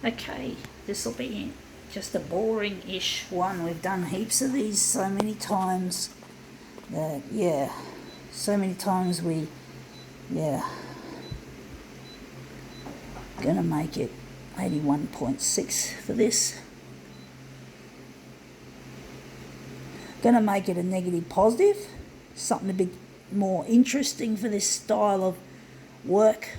Okay, this will be just a boring-ish one. We've done heaps of these so many times that, yeah, so many times we, yeah, gonna make it 81.6 for this. Gonna make it a negative positive, something a bit more interesting for this style of work.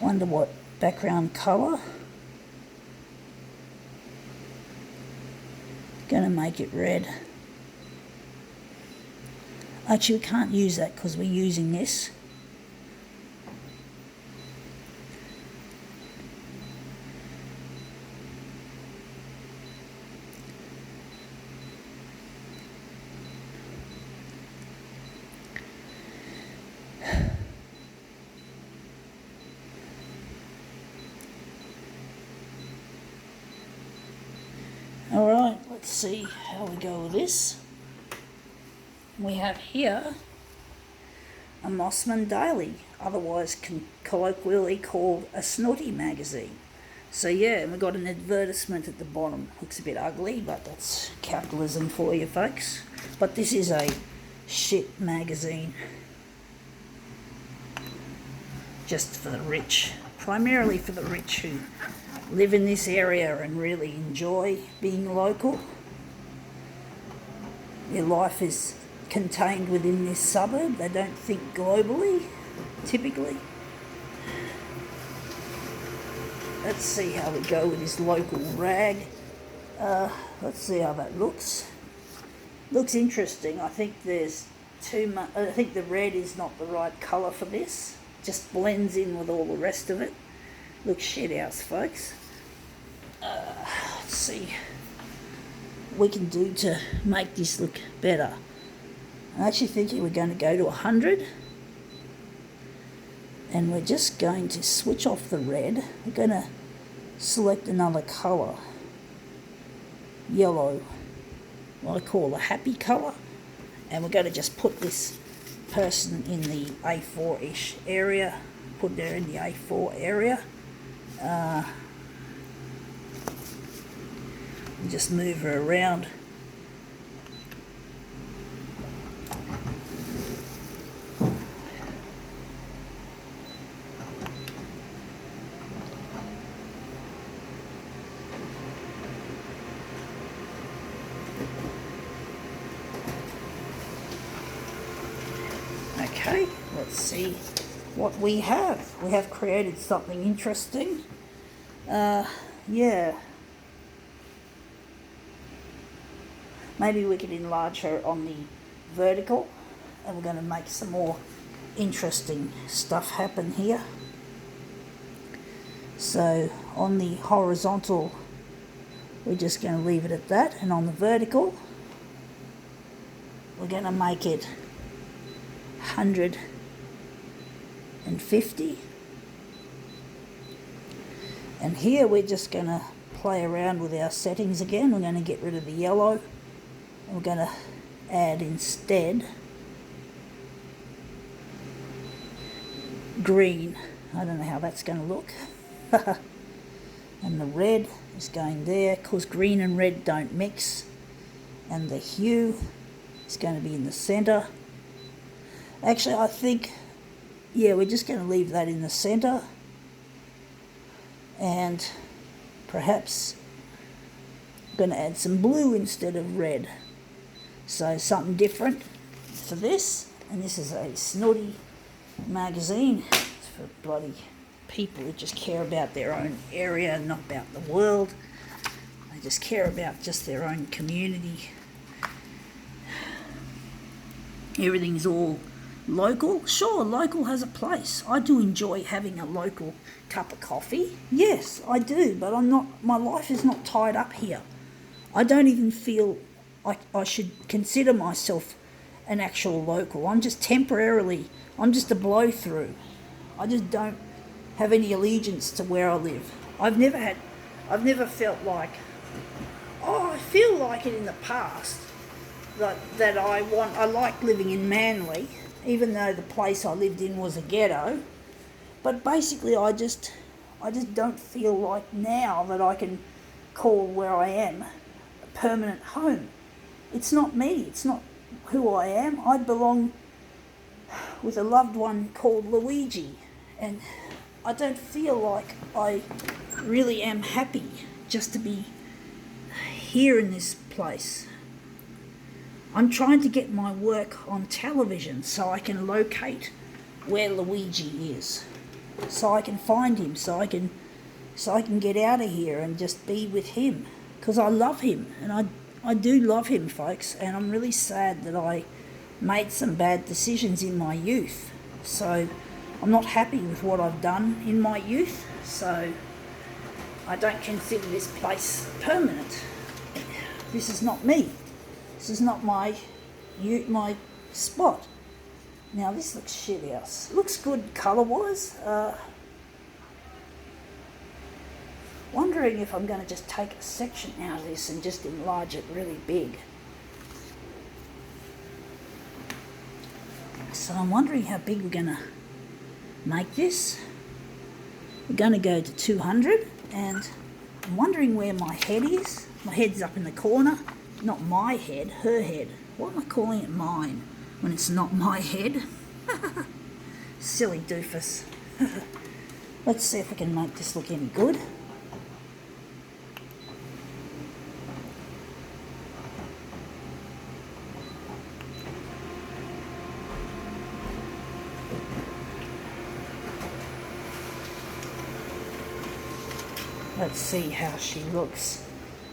Wonder what background colour. Gonna make it red. Actually, we can't use that because we're using this. Alright, let's see how we go with this. We have here a Mossman Daily, otherwise colloquially called a Snooty magazine. So yeah, and we've got an advertisement at the bottom. Looks a bit ugly, but that's capitalism for you folks. But this is a shit magazine. Just for the rich. Primarily for the rich who live in this area and really enjoy being local. Their life is contained within this suburb. They don't think globally, typically. Let's see how we go with this local rag. Let's see how that looks. Looks interesting. I think there's too much. I think the red is not the right colour for this. Just blends in with all the rest of it. Looks shit house, folks. Let's see what we can do to make this look better. I'm actually thinking we're going to go to 100. And we're just going to switch off the red. We're going to select another colour. Yellow. What I call a happy colour. And we're going to just put this person in the A4-ish area. Put her in the A4 area. And just move her around. Okay, let's see what we have. We have created something interesting. Yeah. Maybe we could enlarge her on the vertical, and we're going to make some more interesting stuff happen here. So on the horizontal, we're just going to leave it at that, and on the vertical, we're going to make it 150. And here we're just going to play around with our settings again. We're going to get rid of the yellow. And we're going to add instead green. I don't know how that's going to look. And the red is going there because green and red don't mix. And the hue is going to be in the centre. Actually, I think, yeah, we're just going to leave that in the centre. And perhaps I'm going to add some blue instead of red. So something different for this. And this is a Snooty magazine. It's for bloody people who just care about their own area and not about the world. They just care about just their own community. Everything's all local. Sure, local has a place. I do enjoy having a local cup of coffee. Yes, I do, but my life is not tied up here. I don't even feel like I should consider myself an actual local. I'm just temporarily, I'm just a blow through. I just don't have any allegiance to where I live. I've never felt like, I feel like it in the past, that I like living in Manly, even though the place I lived in was a ghetto, But basically I just don't feel like now that I can call where I am a permanent home. It's not me, it's not who I am. I belong with a loved one called Luigi, and I don't feel like I really am happy just to be here in this place. I'm trying to get my work on television so I can locate where Luigi is, so I can find him, so I can get out of here and just be with him, because I love him, and I do love him, folks, and I'm really sad that I made some bad decisions in my youth. So I'm not happy with what I've done in my youth, so I don't consider this place permanent. This is not me. This is not my spot. Now this looks shit house. Looks good colour-wise. Wondering if I'm going to just take a section out of this and just enlarge it really big. So I'm wondering how big we're going to make this. We're going to go to 200, and I'm wondering where my head is. My head's up in the corner. Not my head, her head. Why am I calling it mine when it's not my head? Silly doofus. Let's see if we can make this look any good. Let's see how she looks.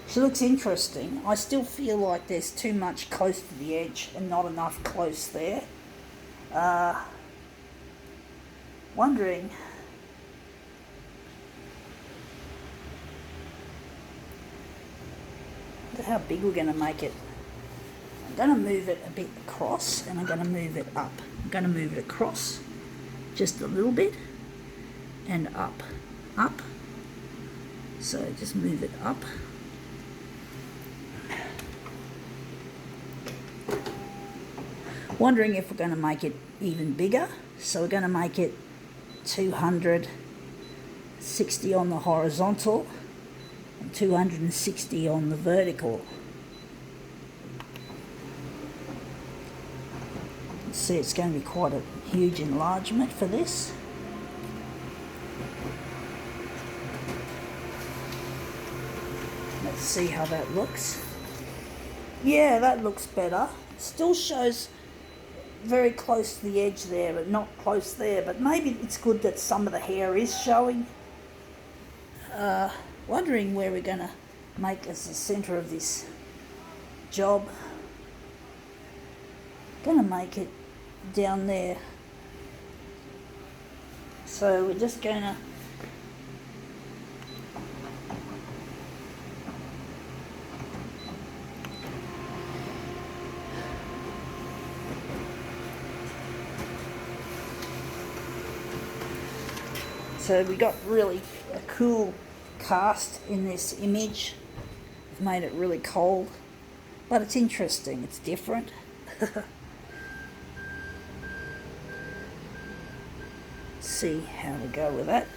She looks interesting. I still feel like there's too much close to the edge and not enough close there. Wondering how big we're going to make it. I'm going to move it a bit across, and I'm going to move it up. I'm going to move it across just a little bit and up. So just move it up. Wondering if we're going to make it even bigger. So we're going to make it 260 on the horizontal and 260 on the vertical. See, it's going to be quite a huge enlargement for this. Let's see how that looks. Yeah, that looks better. Still shows very close to the edge there, but not close there. But maybe it's good that some of the hair is showing. Wondering where we're going to make as the centre of this job. Going to make it down there. So we're just going to So we got really a cool cast in this image. We've made it really cold, but it's interesting, it's different. See how we go with that.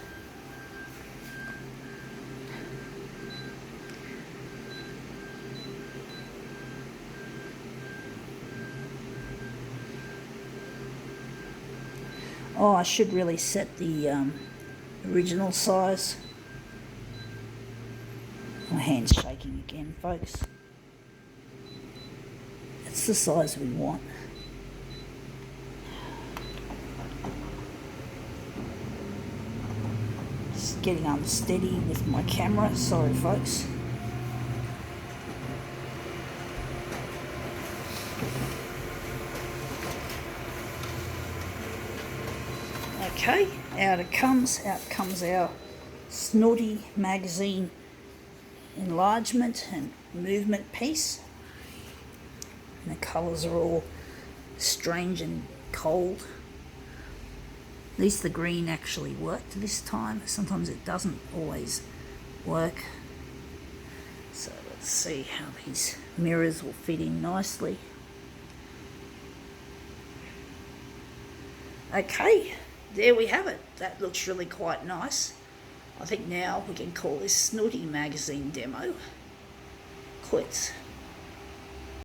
Oh, I should really set the original size. My hand's shaking again, folks. That's the size we want. Just getting unsteady with my camera, sorry folks. Okay, out comes our Snooty magazine enlargement and movement piece. And the colours are all strange and cold. At least the green actually worked this time. Sometimes it doesn't always work. So let's see how these mirrors will fit in nicely. Okay, there we have it. That looks really quite nice. I think now we can call this Snooty magazine demo quits.